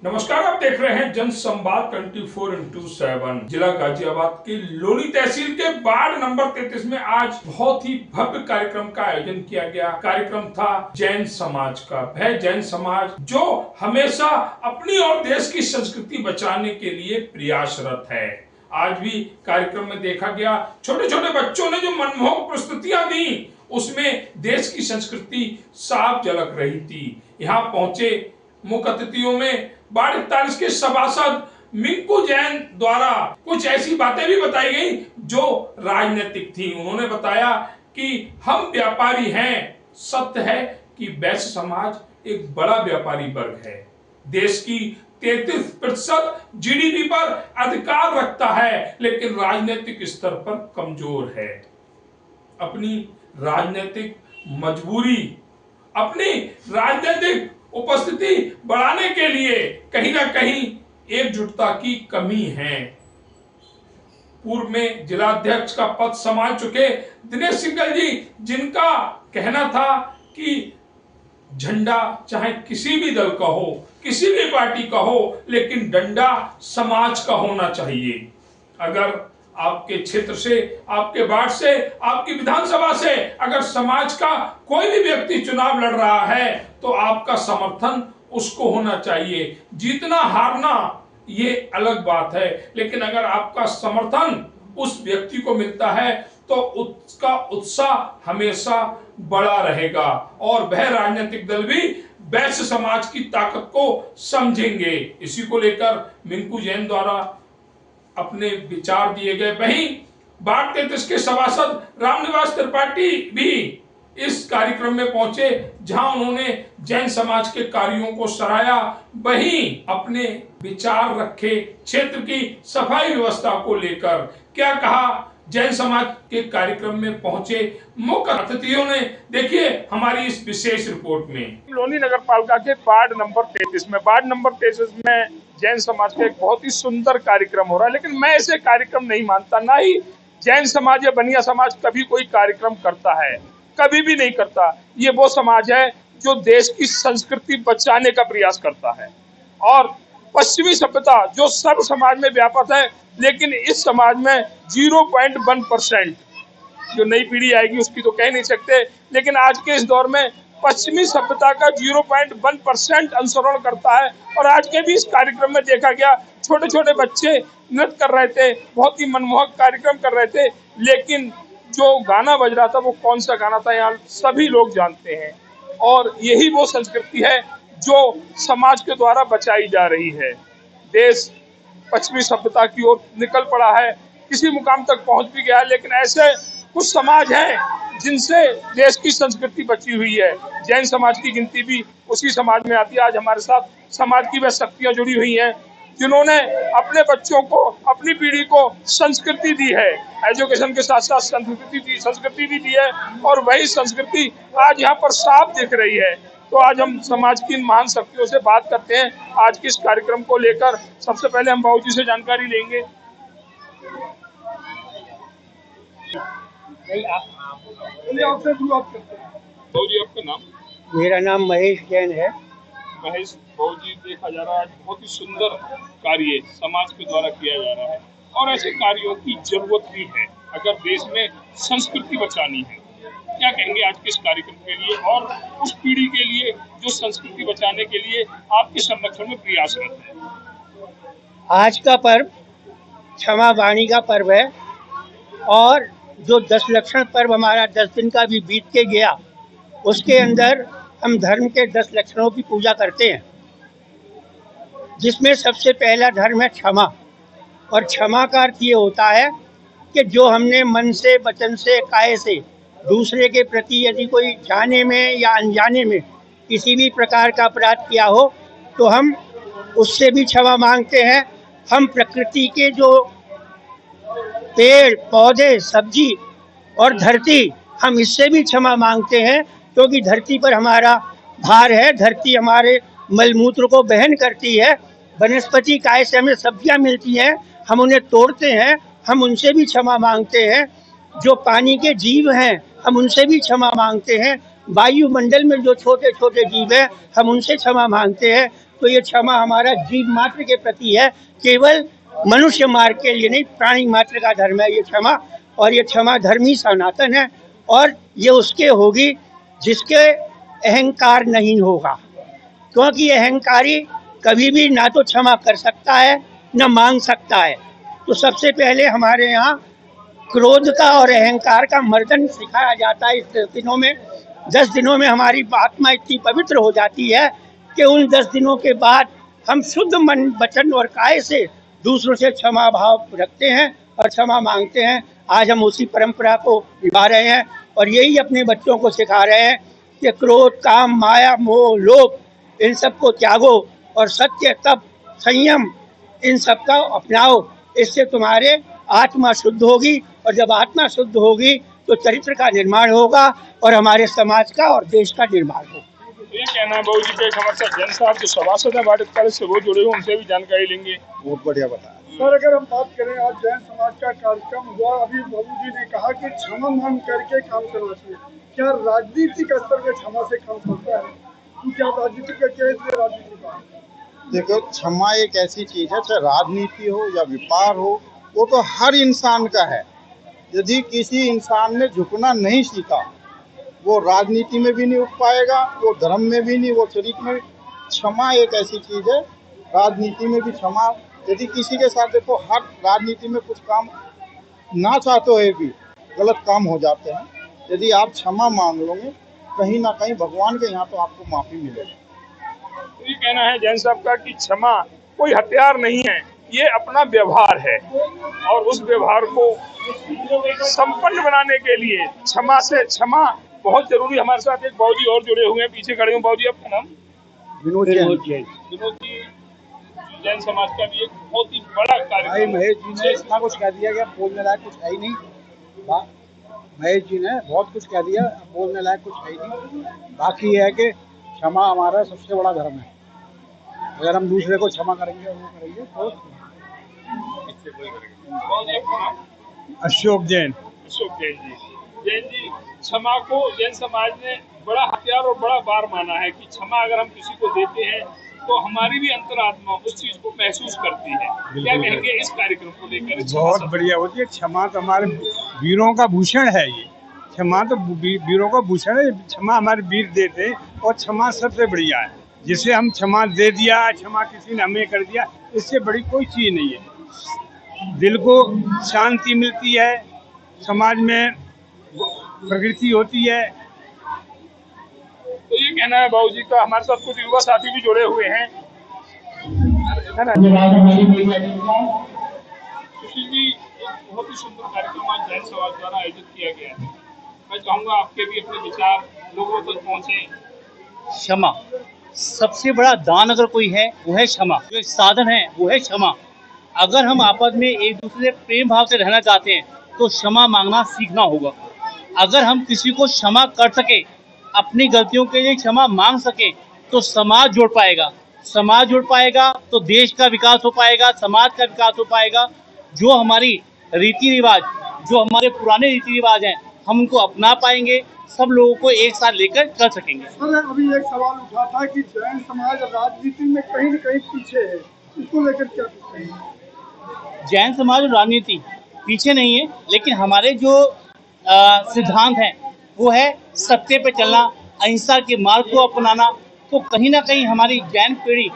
नमस्कार, आप देख रहे हैं जन संवाद 24x7। जिला गाजियाबाद के लोनी तहसील के वार्ड नंबर 33 में आज बहुत ही भव्य कार्यक्रम का आयोजन किया गया। कार्यक्रम था जैन समाज का। वह जैन समाज जो हमेशा अपनी और देश की संस्कृति बचाने के लिए प्रयासरत है। आज भी कार्यक्रम में देखा गया छोटे छोटे बच्चों ने जो मनमोहक प्रस्तुतियां दी, उसमें देश की संस्कृति साफ झलक रही थी। यहाँ पहुंचे मुख्य अतिथियों में वार्ड 41 के सभासद मिंकू जैन द्वारा कुछ ऐसी बातें भी बताई गई जो राजनीतिक थी। उन्होंने बताया कि हम व्यापारी हैं। सत्य है कि वैश्य समाज एक बड़ा व्यापारी वर्ग है। देश की 33% जीडीपी पर अधिकार रखता है, लेकिन राजनीतिक स्तर पर कमजोर है। अपनी राजनीतिक मजबूरी, अपनी राजनीतिक उपस्थिति बढ़ाने के लिए कहीं ना कहीं एकजुटता की कमी है। पूर्व में जिलाध्यक्ष का पद संभाल चुके दिनेश सिंगल जी, जिनका कहना था कि झंडा चाहे किसी भी दल का हो, किसी भी पार्टी का हो, लेकिन डंडा समाज का होना चाहिए। अगर आपके क्षेत्र से, आपके वार्ड से, आपकी विधानसभा से अगर समाज का कोई भी व्यक्ति चुनाव लड़ रहा है तो आपका समर्थन उसको होना चाहिए। जीतना हारना ये अलग बात है, लेकिन अगर आपका समर्थन उस व्यक्ति को मिलता है तो उसका उत्साह हमेशा बड़ा रहेगा और वह राजनीतिक दल भी वैश्य समाज की ताकत को समझेंगे। इसी को लेकर मिंकू जैन द्वारा अपने विचार दिए गए। वहीं वार्ड 33 के सभासद रामनिवास त्रिपाठी भी इस कार्यक्रम में पहुंचे, जहां उन्होंने जैन समाज के कार्यों को सराहा। वहीं अपने विचार रखे क्षेत्र की सफाई व्यवस्था को लेकर। क्या कहा जैन समाज के कार्यक्रम में पहुंचे मुख्य अतिथियों ने, देखिए हमारी इस विशेष रिपोर्ट में। लोनी नगर पालिका के वार्ड नंबर 33 में जैन समाज का एक बहुत ही सुंदर कार्यक्रम हो रहा है, लेकिन मैं ऐसे कार्यक्रम नहीं मानता। ना ही जैन समाज या बनिया समाज कभी कोई कार्यक्रम करता है, कभी भी नहीं करता। ये वो समाज है जो देश की संस्कृति बचाने का प्रयास करता है और पश्चिमी सभ्यता जो सब समाज में व्यापक है, लेकिन इस समाज में 0.1% जो नई पीढ़ी आएगी उसकी तो कह नहीं सकते, लेकिन आज के इस दौर में पश्चिमी सभ्यता का 0.1% अनुसरण करता है। और आज के भी इस कार्यक्रम में देखा गया छोटे छोटे बच्चे नृत्य कर रहे थे, बहुत ही मनमोहक कार्यक्रम कर रहे थे, लेकिन जो गाना बज रहा था वो कौन सा गाना था यहाँ सभी लोग जानते हैं। और यही वो संस्कृति है जो समाज के द्वारा बचाई जा रही है। देश पश्चिमी सभ्यता की ओर निकल पड़ा है, किसी मुकाम तक पहुंच भी गया है, लेकिन ऐसे कुछ समाज हैं जिनसे देश की संस्कृति बची हुई है। जैन समाज की गिनती भी उसी समाज में आती है। आज हमारे साथ समाज की वह शक्तियां जुड़ी हुई हैं जिन्होंने अपने बच्चों को, अपनी पीढ़ी को संस्कृति दी है। एजुकेशन के साथ साथ संस्कृति भी दी है और वही संस्कृति आज यहाँ पर साफ दिख रही है। तो आज हम समाज की महान शक्तियों से बात करते हैं आज के इस कार्यक्रम को लेकर। सबसे पहले हम बाबूजी से जानकारी लेंगे। बाबूजी आपका नाम? मेरा नाम महेश जैन है। महेश बाबूजी, देखा जा रहा है आज बहुत ही सुंदर कार्य समाज के द्वारा किया जा रहा है और ऐसे कार्यों की जरूरत भी है अगर देश में संस्कृति बचानी है। क्या कहेंगे आज के इस कार्यक्रम के लिए और उस पीढ़ी के लिए जो संस्कृति बचाने के लिए आपके संरक्षण में प्रयासरत है? आज का पर्व क्षमा वाणी का पर्व है और जो 10 लक्षण पर्व हमारा 10 दिन का भी बीत के गया, उसके अंदर हम धर्म के 10 लक्षणों की पूजा करते हैं, जिसमें सबसे पहला धर्म है क्षमा। और क्षमा का अर्थ ये होता है कि जो हमने मन से, वचन से, काया से दूसरे के प्रति यदि कोई जाने में या अनजाने में किसी भी प्रकार का अपराध किया हो तो हम उससे भी क्षमा मांगते हैं। हम प्रकृति के जो पेड़ पौधे, सब्जी और धरती, हम इससे भी क्षमा मांगते हैं, क्योंकि धरती पर हमारा भार है। धरती हमारे मलमूत्र को बहन करती है। वनस्पति काय से हमें सब्जियां मिलती हैं, हम उन्हें तोड़ते हैं, हम उनसे भी क्षमा मांगते हैं। जो पानी के जीव हैं हम उनसे भी क्षमा मांगते हैं। वायुमंडल में जो छोटे छोटे जीव हैं हम उनसे क्षमा मांगते हैं। तो ये क्षमा हमारा जीव मात्र के प्रति है, केवल मनुष्य मार्ग के लिए नहीं, प्राणी मात्र का धर्म है ये क्षमा। और ये क्षमा धर्म ही सनातन है और ये उसके होगी जिसके अहंकार नहीं होगा, क्योंकि अहंकारी कभी भी ना तो क्षमा कर सकता है न मांग सकता है। तो सबसे पहले हमारे यहाँ क्रोध का और अहंकार का मर्दन सिखाया जाता है। इस 10 दिनों में 10 दिनों में हमारी आत्मा इतनी पवित्र हो जाती है कि उन 10 दिनों के बाद हम शुद्ध मन वचन और काय से दूसरों से क्षमा भाव रखते हैं और क्षमा मांगते हैं। आज हम उसी परंपरा को निभा रहे हैं और यही अपने बच्चों को सिखा रहे हैं कि क्रोध, काम, माया, मोह, लोभ इन सबको त्यागो और सत्य, तप, संयम इन सबका अपनाओ। इससे तुम्हारे आत्मा शुद्ध होगी और जब आत्मा शुद्ध होगी तो चरित्र का निर्माण होगा और हमारे समाज का और देश का निर्माण होगा। ये कहना है बाबू जी का। एक हमारे साथ जैन साहब जो सभासद है वार्ड कॉलेज से, वो जुड़े हुए, उनसे भी जानकारी लेंगे। बहुत बढ़िया बताया सर। अगर हम बात करें आज जैन समाज का कार्यक्रम हुआ, अभी बाबू जी ने कहा कि क्षमा मांग करके काम करना चाहिए। क्या राजनीतिक स्तर में क्षमा से काम चलता है? क्या राजनीति का क्या राजनीति का? देखो, क्षमा एक ऐसी चीज है, चाहे राजनीति हो या व्यापार हो, वो तो हर इंसान का है। यदि किसी इंसान ने झुकना नहीं सीखा, वो राजनीति में भी नहीं उठ पाएगा, वो धर्म में भी नहीं, वो चरित्र में। क्षमा एक ऐसी चीज है, राजनीति में भी क्षमा। यदि किसी के साथ, देखो, हर राजनीति में कुछ काम ना चाहते हुए भी गलत काम हो जाते हैं। यदि आप क्षमा मांग लोगे, कहीं ना कहीं भगवान के यहाँ तो आपको माफी मिलेगी। ये कहना है जैन साहब का कि क्षमा कोई हथियार नहीं है, ये अपना व्यवहार है और उस व्यवहार को संपन्न बनाने के लिए क्षमा बहुत जरूरी। हमारे साथ एक बाबूजी और जुड़े हुए हैं, पीछे खड़े हुए। बाबूजी, आपका नाम? विनोद जैन। विनोद जी, जैन समाज का भी एक बहुत ही बड़ा कार्यक्रम। महेश जी ने इतना कुछ कह दिया कि अब बोलने लायक कुछ है ही नहीं। महेश जी ने बहुत कुछ कह दिया, अब बोलने लायक कुछ है ही नहीं। बाकी ये है कि क्षमा हमारा सबसे बड़ा धर्म है। अगर हम दूसरे को क्षमा करेंगे और वो करेंगे तो। अशोक जैन। अशोक जैन जी। जैन जी, क्षमा को जैन समाज ने बड़ा हथियार और बड़ा बार माना है कि क्षमा अगर हम किसी को देते हैं तो हमारी भी अंतरात्मा उस चीज को महसूस करती है। क्या कहेंगे इस कार्यक्रम को लेकर? बहुत बढ़िया होती है। क्षमा तो हमारे वीरों का भूषण है। ये क्षमा तो वीरों का भूषण है। क्षमा हमारे वीर देते हैं और क्षमा सबसे बढ़िया है। जिसे हम क्षमा दे दिया, क्षमा किसी ने हमें कर दिया, इससे बड़ी कोई चीज नहीं है। दिल को शांति मिलती है, समाज में प्रगति होती है। तो ये कहना है बाबू जी का। हमारे साथ कुछ युवा साथी भी जुड़े हुए हैं, है ना? सुशील जी, एक बहुत ही सुंदर कार्यक्रम आज जैन समाज द्वारा आयोजित किया गया है। मैं चाहूंगा आपके भी अपने विचार लोगों तक पहुंचे। क्षमा सबसे बड़ा दान अगर कोई है वो है क्षमा। जो एक साधन है वो है क्षमा। अगर हम आपस में एक दूसरे से प्रेम भाव से रहना चाहते हैं तो क्षमा मांगना सीखना होगा। अगर हम किसी को क्षमा कर सके, अपनी गलतियों के लिए क्षमा मांग सके, तो समाज जुड़ पाएगा। समाज जुड़ पाएगा तो देश का विकास हो पाएगा, समाज का विकास हो पाएगा। जो हमारी रीति रिवाज, जो हमारे पुराने रीति रिवाज हैं, हम उनको अपना पाएंगे, सब लोगों को एक साथ लेकर चल सकेंगे। सर, अभी एक सवाल उठा था कि जैन समाज राजनीति में कहीं न कहीं पीछे है, इसको लेकर क्या कहते हैं? जैन समाज और राजनीति पीछे नहीं है, लेकिन हमारे जो सिद्धांत हैं वो है सत्य पे चलना, अहिंसा के मार्ग को अपनाना। तो कहीं ना कहीं हमारी जैन पीढ़ी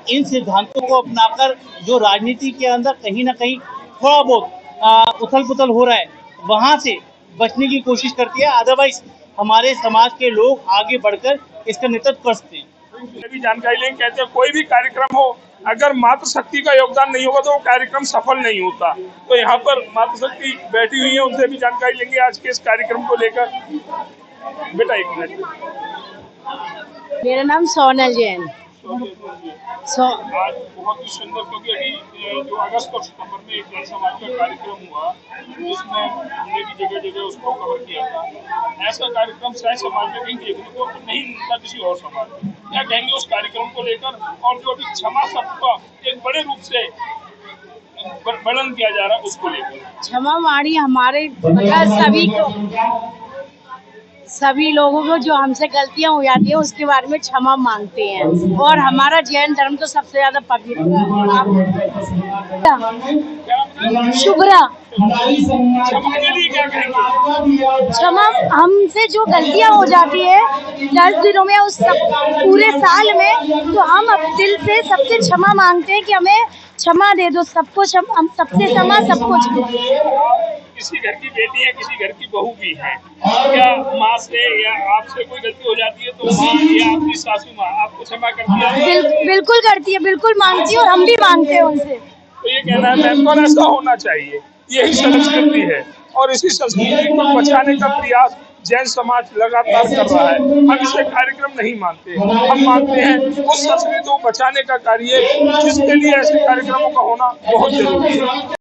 इन सिद्धांतों को अपनाकर जो राजनीति के अंदर कहीं ना कहीं थोड़ा बहुत उथल पुथल हो रहा है, वहाँ से बचने की कोशिश करती है। अदरवाइज हमारे समाज के लोग आगे बढ़कर इसका नेतृत्व कर सकते हैं। भी जानकारी लेंगे। कहते हैं कोई भी कार्यक्रम हो, अगर मातृशक्ति का योगदान नहीं होगा तो वो कार्यक्रम सफल नहीं होता। तो यहाँ पर मातृशक्ति बैठी हुई है, उनसे भी जानकारी लेंगे आज के इस कार्यक्रम को लेकर। बेटा, एक मिनट। मेरा नाम सोनल जैन। आज बहुत ही सुंदर, क्योंकि अभी जो अगस्त और सितंबर में एक जैन समाज का कार्यक्रम हुआ जिसमें हमने भी जगह जगह उसको कवर किया था। ऐसा कार्यक्रम शायद समाज में कहीं देखने को नहीं मिलता किसी और समाज में। क्या कहेंगे उस कार्यक्रम को लेकर? और जो अभी क्षमा शब्द का एक बड़े रूप से वर्णन किया जा रहा है उसको लेकर। क्षमा वाणी हमारे सभी को सभी लोगों को जो हमसे गलतियां हो जाती है उसके बारे में क्षमा मांगते हैं। और हमारा जैन धर्म तो सबसे ज्यादा पवित्र है। शुभ्रा, क्षमा के लिए क्या कहेंगे? क्षमा हमसे जो गलतियां हो जाती है 10 दिनों में, उस पूरे साल में, तो हम अब दिल से सबसे क्षमा मांगते हैं कि हमें क्षमा दे दो, सबको हम सबसे क्षमा, सबको क्षमा। किसी घर की बेटी है, किसी घर की बहू भी है, क्या माँ से या आपसे कोई गलती हो जाती है तो माँ या आपकी सासू माँ आपको क्षमा करती है? बिल्कुल करती है, बिल्कुल मांगती है, और हम भी मांगते हैं उनसे। तो ये कहना है मैम को ऐसा होना चाहिए, यही संस्कृति है और इसी संस्कृति को बचाने का प्रयास जैन समाज लगातार कर रहा है। हम इसे कार्यक्रम नहीं मानते, हम मानते हैं उस संस्कृति को बचाने का कार्य जिसके लिए ऐसे कार्यक्रमों का होना बहुत जरूरी है।